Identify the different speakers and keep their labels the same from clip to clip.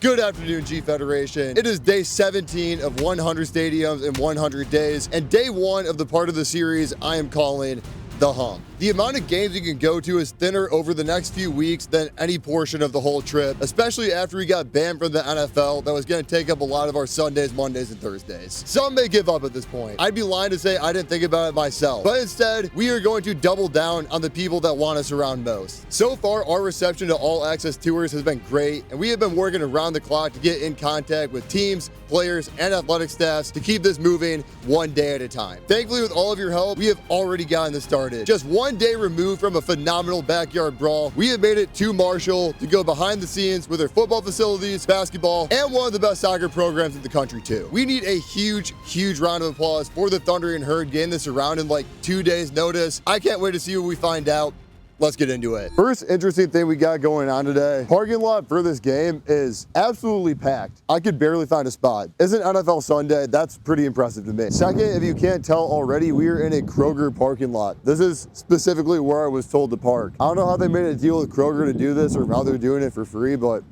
Speaker 1: Good afternoon, G Federation. It is day 17 of 100 stadiums in 100 days, and day one of the part of the series I am calling the hump. The amount of games you can go to is thinner over the next few weeks than any portion of the whole trip, especially after we got banned from the NFL. That was going to take up a lot of our Sundays, Mondays, and Thursdays. Some may give up at this point. I'd be lying to say I didn't think about it myself, but instead, we are going to double down on the people that want us around most. So far, our reception to all access tours has been great, and we have been working around the clock to get in contact with teams, players, and athletic staffs to keep this moving one day at a time. Thankfully, with all of your help, we have already gotten this started. Just one day removed from a phenomenal backyard brawl, we have made it to Marshall to go behind the scenes with their football facilities, basketball, and one of the best soccer programs in the country too. We need a huge round of applause for the Thunder and Herd getting this around in like 2 days notice. I can't wait to see what we find out. Let's get into it. First interesting thing we got going on today, parking lot for this game is absolutely packed. I could barely find a spot. Isn't NFL Sunday? That's pretty impressive to me. Second, if you can't tell already, we are in a Kroger parking lot. This is specifically where I was told to park. I don't know how they made a deal with Kroger to do this or how they're doing it for free, but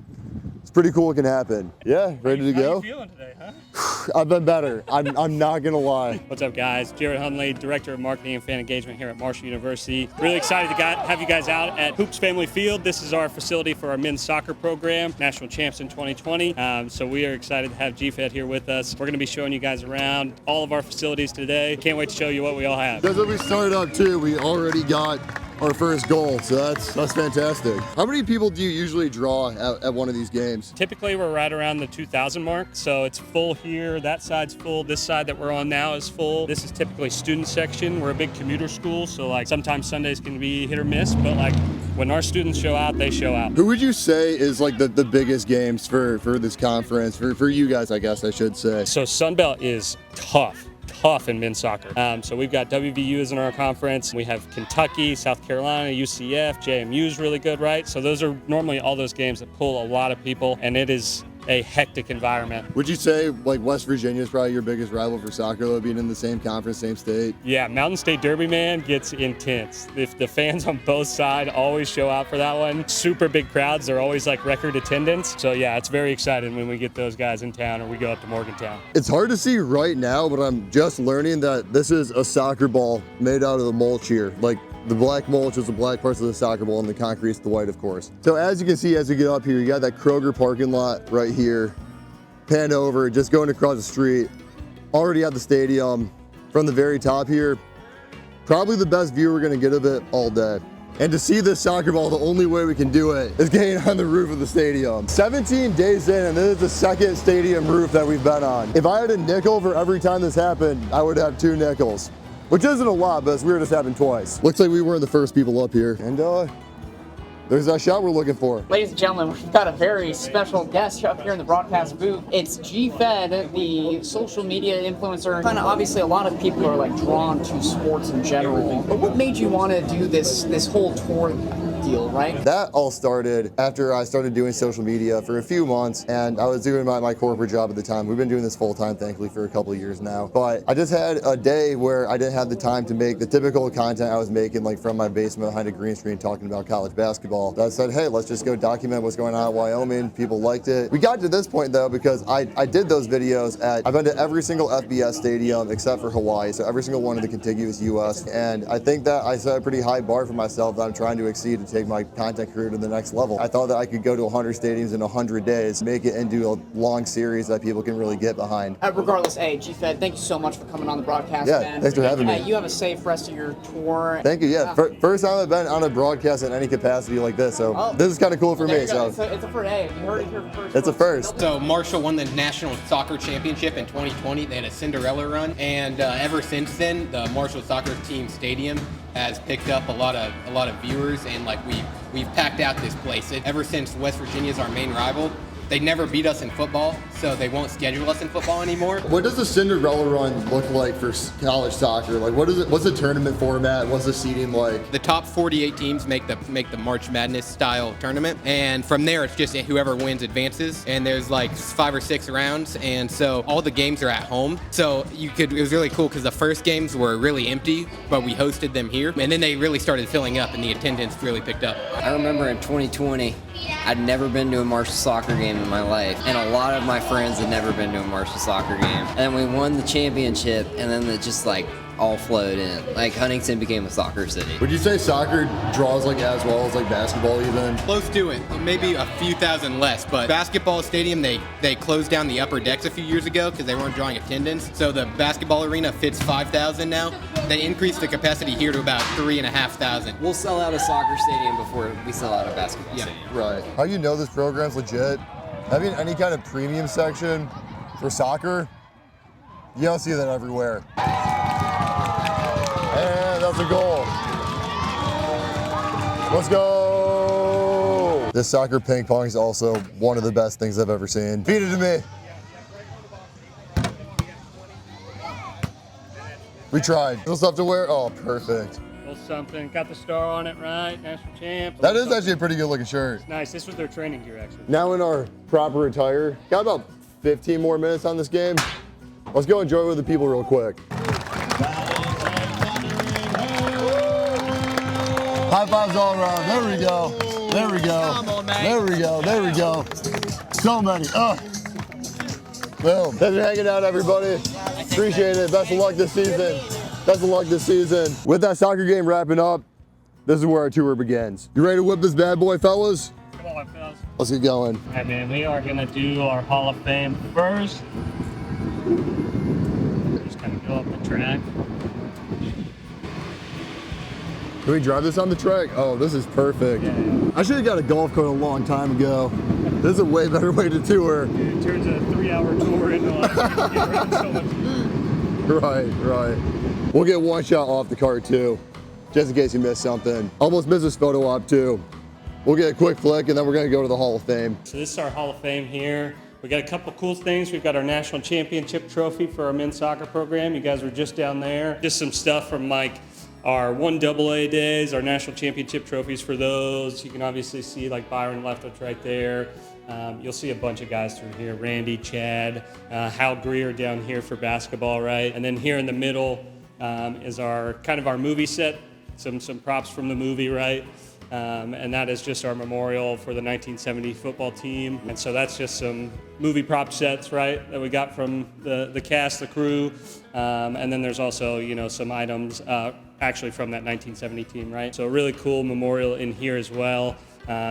Speaker 1: it's pretty cool it can happen. Yeah, ready to go?
Speaker 2: How you feeling today, huh?
Speaker 1: I've been better. I'm not gonna lie.
Speaker 2: What's up, guys? Jared Hunley, Director of Marketing and Fan Engagement here at Marshall University. Really excited to have you guys out at Hoops Family Field. This is our facility for our men's soccer program, national champs in 2020. So we are excited to have GFED here with us. We're gonna be showing you guys around all of our facilities today. Can't wait to show you what we all have.
Speaker 1: As we started up too, we already got our first goal, so that's fantastic. How many people do you usually draw at one of these games?
Speaker 2: Typically, we're right around the 2,000 mark, so it's full here. That side's full. This side that we're on now is full. This is typically student section. We're a big commuter school, so like sometimes Sundays can be hit or miss, but like when our students show out, they show out.
Speaker 1: Who would you say is like the biggest games for this conference, for you guys, I guess I should say?
Speaker 2: So Sunbelt is tough in men's soccer. So we've got WVU is in our conference. We have Kentucky, South Carolina, UCF, JMU is really good, right? So those are normally all those games that pull a lot of people, and it is a hectic environment.
Speaker 1: Would you say like West Virginia is probably your biggest rival for soccer, though, being in the same conference, same state?
Speaker 2: Yeah, Mountain State Derby, man, gets intense. If the fans on both sides always show out for that one, super big crowds. They're always like record attendance. So yeah, it's very exciting when we get those guys in town or we go up to Morgantown.
Speaker 1: It's hard to see right now, but I'm just learning that this is a soccer ball made out of the mulch here. Like, the black mulch is the black parts of the soccer ball, and the concrete is the white, of course. So as you can see, as we get up here, you got that Kroger parking lot right here. Pan over, just going across the street. Already at the stadium. From the very top here, probably the best view we're gonna get of it all day. And to see this soccer ball, the only way we can do it is getting on the roof of the stadium. 17 days in, and this is the second stadium roof that we've been on. If I had a nickel for every time this happened, I would have 2 nickels. Which isn't a lot, but it's weird it's happened twice. Looks like we weren't the first people up here. And there's that shot we're looking for.
Speaker 3: Ladies and gentlemen, we've got a very special guest up here in the broadcast booth. It's GFED, the social media influencer. Kind of obviously a lot of people are like drawn to sports in general. But what made you want to do this whole tour deal, right?
Speaker 1: That all started after I started doing social media for a few months, and I was doing my corporate job at the time. We've been doing this full time, thankfully, for a couple of years now. But I just had a day where I didn't have the time to make the typical content I was making, like from my basement behind a green screen talking about college basketball. I said, hey, let's just go document what's going on in Wyoming. People liked it. We got to this point though because I did those videos I've been to every single FBS stadium except for Hawaii, so every single one in the contiguous US. And I think that I set a pretty high bar for myself that I'm trying to exceed to take my content career to the next level. I thought that I could go to 100 stadiums in 100 days, make it into a long series that people can really get behind.
Speaker 3: Regardless, hey, GFED, thank you so much for coming on the broadcast,
Speaker 1: yeah,
Speaker 3: man.
Speaker 1: Thanks for having me.
Speaker 3: You have a safe rest of your tour.
Speaker 1: Thank you, yeah. First time I've been on a broadcast in any capacity like this, so this is kind of cool for me. So
Speaker 3: it's a first. Hey, you heard it here first.
Speaker 1: It's a first.
Speaker 4: So Marshall won the National Soccer Championship in 2020. They had a Cinderella run, and ever since then, the Marshall Soccer Team Stadium has picked up a lot of viewers, and like we've packed out this place. Ever since West Virginia is our main rival, they never beat us in football, so they won't schedule us in football anymore.
Speaker 1: What does the Cinderella run look like for college soccer? Like, what's the tournament format? What's the seeding like?
Speaker 4: The top 48 teams make the March Madness style tournament, and from there it's just whoever wins advances. And there's like 5 or 6 rounds, and so all the games are at home. So it was really cool because the first games were really empty, but we hosted them here, and then they really started filling up, and the attendance really picked up.
Speaker 5: I remember in 2020, I'd never been to a Marshall soccer game in my life, and a lot of my friends had never been to a Marshall soccer game. And then we won the championship, and then it just like all flowed in. Like Huntington became a soccer city.
Speaker 1: Would you say soccer draws like as well as like basketball even?
Speaker 4: Close to it, maybe a few thousand less, but basketball stadium, they closed down the upper decks a few years ago because they weren't drawing attendance. So the basketball arena fits 5,000 now. They increased the capacity here to about 3,500.
Speaker 5: We'll sell out a soccer stadium before we sell out a basketball stadium.
Speaker 1: Right. How do you know this program's legit? Having any kind of premium section for soccer, you don't see that everywhere. And that's a goal. Let's go. This soccer ping pong is also one of the best things I've ever seen. Feed it to me. We tried. Little stuff to wear. Oh, perfect.
Speaker 2: A little something. Got the star on it, right? National champ.
Speaker 1: That is actually a pretty good looking shirt.
Speaker 2: Nice. This was their training gear, actually.
Speaker 1: Now in our proper attire. Got about 15 more minutes on this game. Let's go enjoy it with the people real quick. High fives all around. There we go. There we go.
Speaker 3: Come on, mate.
Speaker 1: There we go. There we go. So many. Boom. Thanks for hanging out, everybody. Appreciate it. Best of luck this season. Best of luck this season. With that soccer game wrapping up, this is where our tour begins. You ready to whip this bad boy, fellas?
Speaker 2: Come on, fellas.
Speaker 1: Let's get going.
Speaker 2: All right, man. We are going to do our Hall of Fame first. Just kind of go up the track.
Speaker 1: Can we drive this on the track? Oh, this is perfect.
Speaker 2: Yeah.
Speaker 1: I should have got a golf cart a long time ago. This is a way better way to tour.
Speaker 2: It turns a 3-hour tour into like, get around so much.
Speaker 1: Right. We'll get one shot off the cart too, just in case you missed something. Almost missed this photo op too. We'll get a quick flick and then we're gonna go to the Hall of Fame.
Speaker 2: So this is our Hall of Fame here. We got a couple cool things. We've got our national championship trophy for our men's soccer program. You guys were just down there. Just some stuff from like our 1AA days, our national championship trophies for those. You can obviously see like Byron Leftwich right there. You'll see a bunch of guys through here. Randy, Chad, Hal Greer down here for basketball, right? And then here in the middle is our kind of our movie set, some props from the movie, right? And that is just our memorial for the 1970 football team. And so that's just some movie prop sets, right, that we got from the cast, the crew. And then there's also, you know, some items actually from that 1970 team, right? So a really cool memorial in here as well,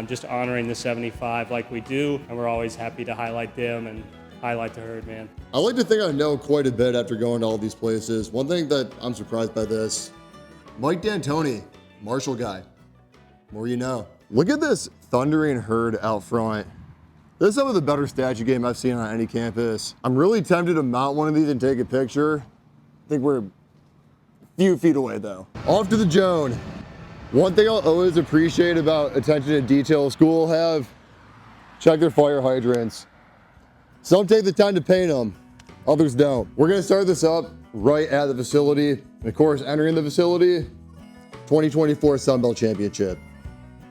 Speaker 2: just honoring the 75 like we do. And we're always happy to highlight them and highlight the herd, man.
Speaker 1: I like to think I know quite a bit after going to all these places. One thing that I'm surprised by this, Mike D'Antoni, Marshall guy. More you know. Look at this thundering herd out front. This is some of the better statue game I've seen on any campus. I'm really tempted to mount one of these and take a picture. I think we're a few feet away though. Off to the Joan. One thing I'll always appreciate about attention to detail school will have, check their fire hydrants. Some take the time to paint them, others don't. We're gonna start this up right at the facility. And of course, entering the facility, 2024 Sun Belt Championship.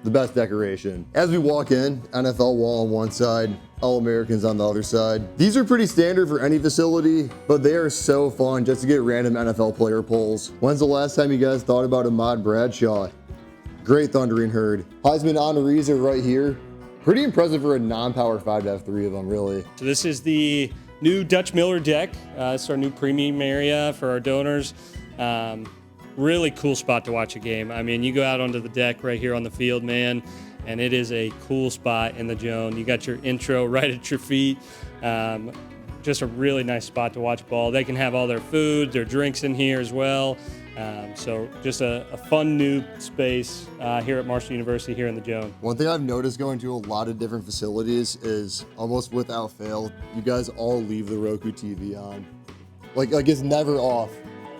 Speaker 1: The best decoration. As we walk in, NFL wall on one side, All-Americans on the other side. These are pretty standard for any facility, but they are so fun just to get random NFL player polls. When's the last time you guys thought about Ahmad Bradshaw? Great thundering herd. Heisman honorees are right here. Pretty impressive for a non-Power 5 to have 3 of them, really.
Speaker 2: So this is the new Dutch Miller deck. It's our new premium area for our donors. Really cool spot to watch a game. I mean, you go out onto the deck right here on the field, man, and it is a cool spot in the Joan. You got your intro right at your feet. Just a really nice spot to watch ball. They can have all their food, their drinks in here as well. So just a fun new space here at Marshall University here in the Joan.
Speaker 1: One thing I've noticed going to a lot of different facilities is almost without fail, you guys all leave the Roku TV on. Like it's never off.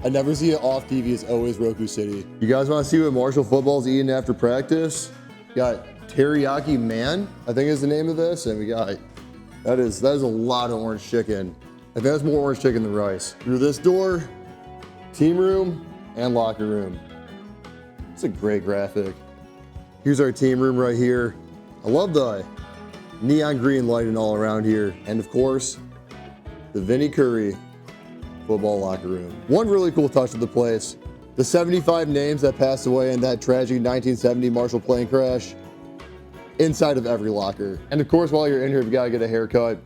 Speaker 1: I never see it off TV. It's always Roku City. You guys want to see what Marshall football's eating after practice? Got Teriyaki Man, I think is the name of this, and we got that is a lot of orange chicken. I think that's more orange chicken than rice. Through this door, team room and locker room. It's a great graphic. Here's our team room right here. I love the neon green lighting all around here, and of course, the Vinnie Curry football locker room. One really cool touch of the place, the 75 names that passed away in that tragic 1970 Marshall plane crash. inside of every locker. And of course, while you're in here, if you gotta get a haircut,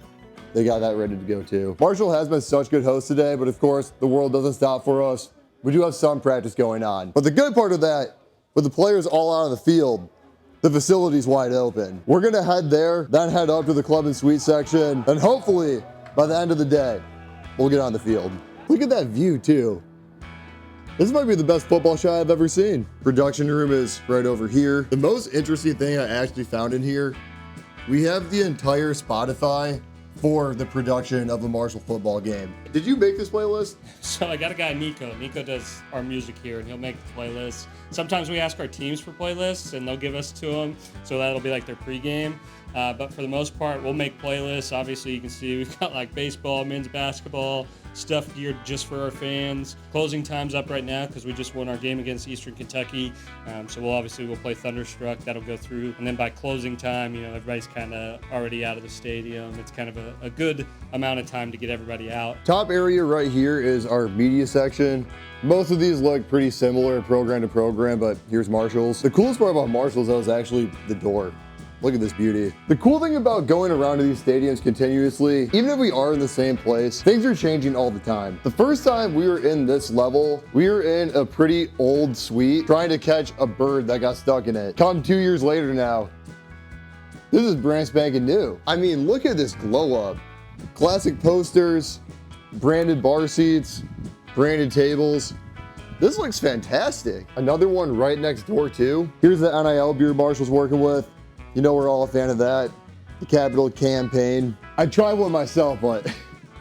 Speaker 1: they got that ready to go too. Marshall has been such good hosts today, but of course, the world doesn't stop for us. We do have some practice going on. But the good part of that, with the players all out on the field, the facility's wide open. We're gonna head there, then head up to the club and suite section, and hopefully, by the end of the day, we'll get on the field. Look at that view too. This might be the best football shot I've ever seen. Production room is right over here. The most interesting thing I actually found in here, we have the entire Spotify for the production of a Marshall football game. Did you make this playlist?
Speaker 2: So I got a guy, Nico. Nico does our music here, and he'll make the playlists. Sometimes we ask our teams for playlists, and they'll give us to them, so that'll be like their pregame. But for the most part, we'll make playlists. Obviously, you can see we've got like baseball, men's basketball, stuff geared just for our fans. Closing time's up right now because we just won our game against Eastern Kentucky. So we'll play Thunderstruck. That'll go through. And then by closing time, everybody's kind of already out of the stadium. It's kind of a good amount of time to get everybody out.
Speaker 1: Top area right here is our media section. Most of these look pretty similar program to program, but here's Marshall's. The coolest part about Marshall's though is actually the door. Look at this beauty. The cool thing about going around to these stadiums continuously, even if we are in the same place, things are changing all the time. The first time we were in this level, we were in a pretty old suite trying to catch a bird that got stuck in it. Come 2 years later now, this is brand spanking new. I mean, look at this glow up. Classic posters, branded bar seats, branded tables. This looks fantastic. Another one right next door too. Here's the NIL beer Marshall's working with. We're all a fan of that. The Capital Campaign. I tried one myself, but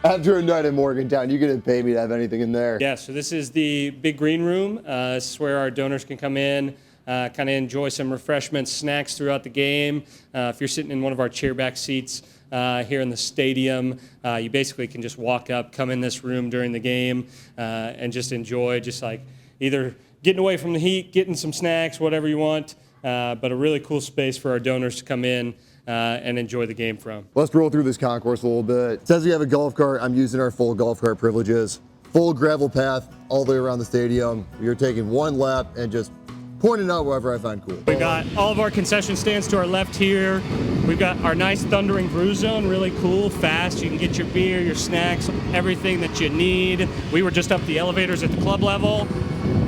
Speaker 1: after a night in Morgantown, you couldn't pay me to have anything in there.
Speaker 2: Yeah, so this is the big green room. This is where our donors can come in, kind of enjoy some refreshments, snacks throughout the game. If you're sitting in one of our chairback seats here in the stadium, you basically can just walk up, come in this room during the game, and just enjoy, just like either getting away from the heat, getting some snacks, whatever you want. But a really cool space for our donors to come in and enjoy the game from.
Speaker 1: Let's roll through this concourse a little bit. It says we have a golf cart. I'm using our full golf cart privileges. Full gravel path all the way around the stadium. We are taking one lap and just pointing out wherever I find cool.
Speaker 2: We got all of our concession stands to our left here. We've got our nice Thundering Brew Zone, really cool, fast. You can get your beer, your snacks, everything that you need. We were just up the elevators at the club level.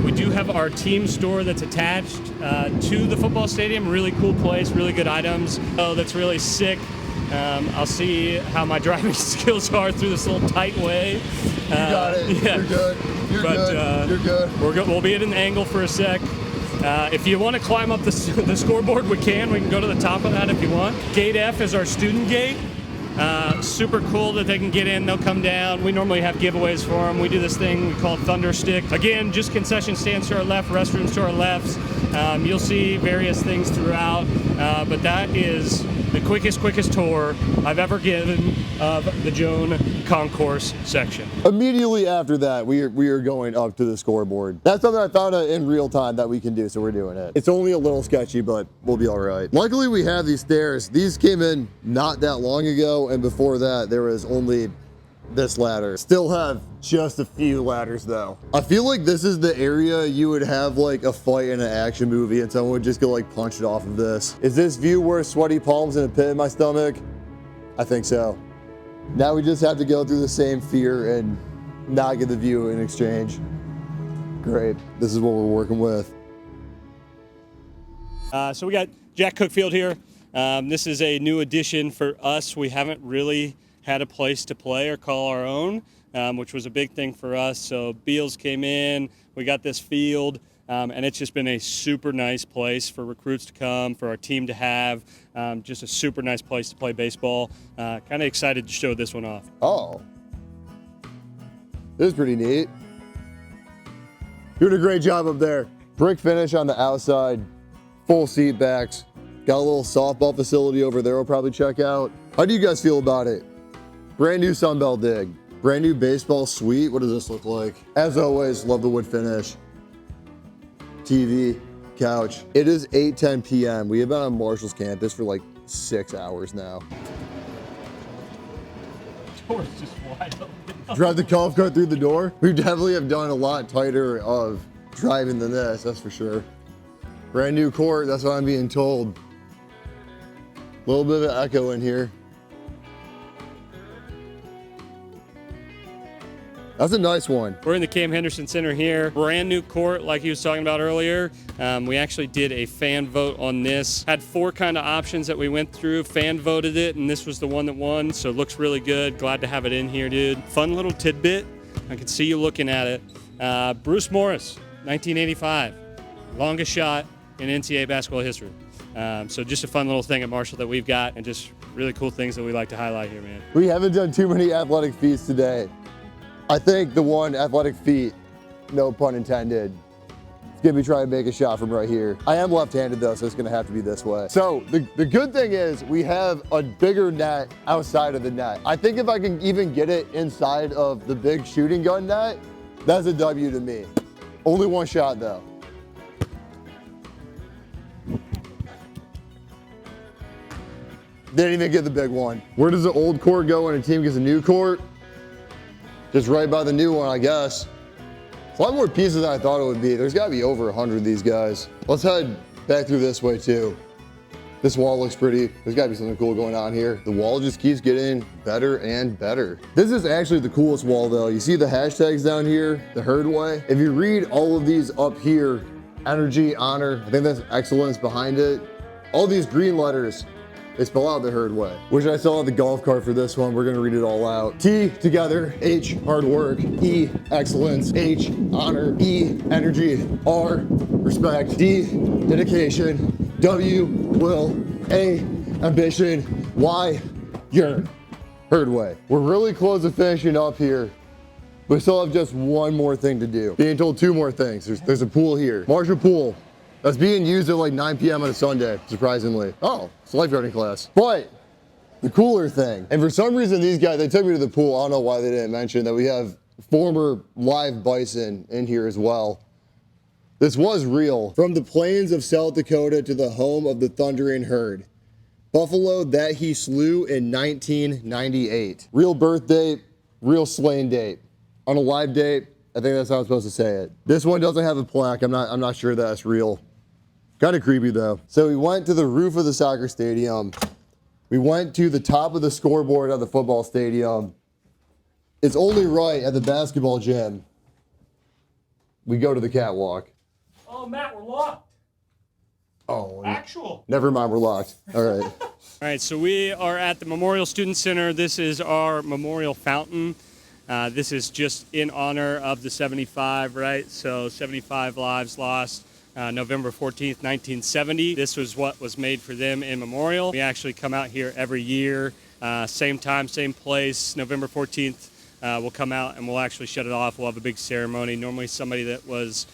Speaker 2: We do have our team store that's attached to the football stadium. Really cool place, really good items. Oh, that's really sick. I'll see how my driving skills are through this little tight way.
Speaker 1: You got it. Yeah. You're good. You're good. You're good.
Speaker 2: We'll be at an angle for a sec. If you want to climb up the scoreboard, we can go to the top of that if you want. Gate F is our student gate. Super cool that they can get in, they'll come down. We normally have giveaways for them. We do this thing we call Thunderstick. Again, just concession stands to our left, restrooms to our lefts. You'll see various things throughout, but that is the quickest tour I've ever given of the Joan Concourse section.
Speaker 1: Immediately after that, we are going up to the scoreboard. That's something I found out in real time that we can do, so we're doing it. It's only a little sketchy, but we'll be all right. Luckily, we have these stairs. These came in not that long ago, and before that, there was only this ladder. Still have just a few ladders though. I feel like this is the area you would have like a fight in an action movie and someone would just go like punch it off of this. Is this view worth sweaty palms and a pit in my stomach? I think so. Now we just have to go through the same fear and not get the view in exchange. Great, this is what we're working with.
Speaker 2: So we got Jack Cookfield here. This is a new addition for us. We haven't really had a place to play or call our own, which was a big thing for us. So Beals came in, we got this field, and it's just been a super nice place for recruits to come, for our team to have, just a super nice place to play baseball. Kind of excited to show this one off.
Speaker 1: Oh, this is pretty neat. Doing a great job up there. Brick finish on the outside, full seat backs. Got a little softball facility over there we'll probably check out. How do you guys feel about it? Brand new Sunbelt dig. Brand new baseball suite. What does this look like? As always, love the wood finish. TV, couch. It is 8:10 p.m. We have been on Marshall's campus for like 6 hours now.
Speaker 2: Door's just wide open.
Speaker 1: Drive the golf cart through the door. We definitely have done a lot tighter of driving than this, that's for sure. Brand new court, that's what I'm being told. A little bit of echo in here. That's a nice one.
Speaker 2: We're in the Cam Henderson Center here. Brand new court, like he was talking about earlier. We actually did a fan vote on this. Had 4 kind of options that we went through. Fan voted it, and this was the one that won. So it looks really good. Glad to have it in here, dude. Fun little tidbit. I can see you looking at it. Bruce Morris, 1985. Longest shot in NCAA basketball history. So just a fun little thing at Marshall that we've got, and just really cool things that we like to highlight here, man.
Speaker 1: We haven't done too many athletic feats today. I think the one athletic feat, no pun intended, is gonna be trying to make a shot from right here. I am left-handed though, so it's gonna have to be this way. So the good thing is we have a bigger net outside of the net. I think if I can even get it inside of the big shooting gun net, that's a W to me. Only one shot though. Didn't even get the big one. Where does the old court go when a team gets a new court? Just right by the new one, I guess. It's a lot more pieces than I thought it would be. There's gotta be over 100 of these guys. Let's head back through this way too. This wall looks pretty. There's gotta be something cool going on here. The wall just keeps getting better and better. This is actually the coolest wall though. You see the hashtags down here, the herd way. If you read all of these up here, energy, honor, I think that's excellence behind it. All these green letters, they spell out the herd way. Wish I still had the golf cart for this one. We're gonna read it all out. T, together. H, hard work. E, excellence. H, honor. E, energy. R, respect. D, dedication. W, will. A, ambition. Y, yearn. Herd way. We're really close to finishing up here. We still have just one more thing to do. Being told 2 more things. There's a pool here. Marshall Pool. That's being used at like 9 p.m. on a Sunday, surprisingly. Oh, it's a lifeguarding class. But the cooler thing, and for some reason these guys, they took me to the pool. I don't know why they didn't mention that we have former live bison in here as well. This was real. From the plains of South Dakota to the home of the thundering herd. Buffalo that he slew in 1998. Real birth date, real slain date. On a live date, I think that's how I'm supposed to say it. This one doesn't have a plaque. I'm not sure that's real. Kind of creepy though. So we went to the roof of the soccer stadium. We went to the top of the scoreboard of the football stadium. It's only right at the basketball gym. We go to the catwalk.
Speaker 2: Oh, Matt, we're locked.
Speaker 1: Oh,
Speaker 2: Actual.
Speaker 1: never mind, we're locked. All right.
Speaker 2: All right, so we are at the Memorial Student Center. This is our memorial fountain. This is just in honor of the 75, right? So 75 lives lost. November 14th, 1970. This was what was made for them in memorial. We actually come out here every year, same time, same place. November 14th, we'll come out and we'll actually shut it off. We'll have a big ceremony. Normally somebody that was,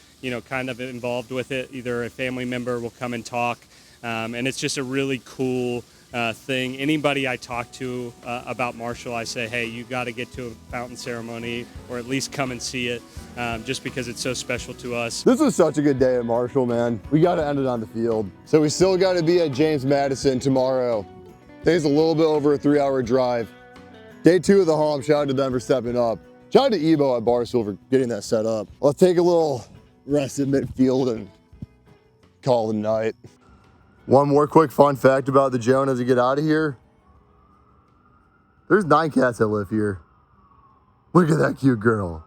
Speaker 2: kind of involved with it, either a family member will come and talk. And it's just a really cool thing. Anybody I talk to about Marshall, I say, hey, you got to get to a fountain ceremony or at least come and see it just because it's so special to us.
Speaker 1: This was such a good day at Marshall, man. We got to end it on the field. So we still got to be at James Madison tomorrow. Today's a little bit over a 3-hour drive. Day 2 of the home. Shout out to them for stepping up. Shout out to Ebo at Barstool for getting that set up. Let's take a little rest in midfield and call it a night. One more quick fun fact about the Joan as we get out of here. There's 9 cats that live here. Look at that cute girl.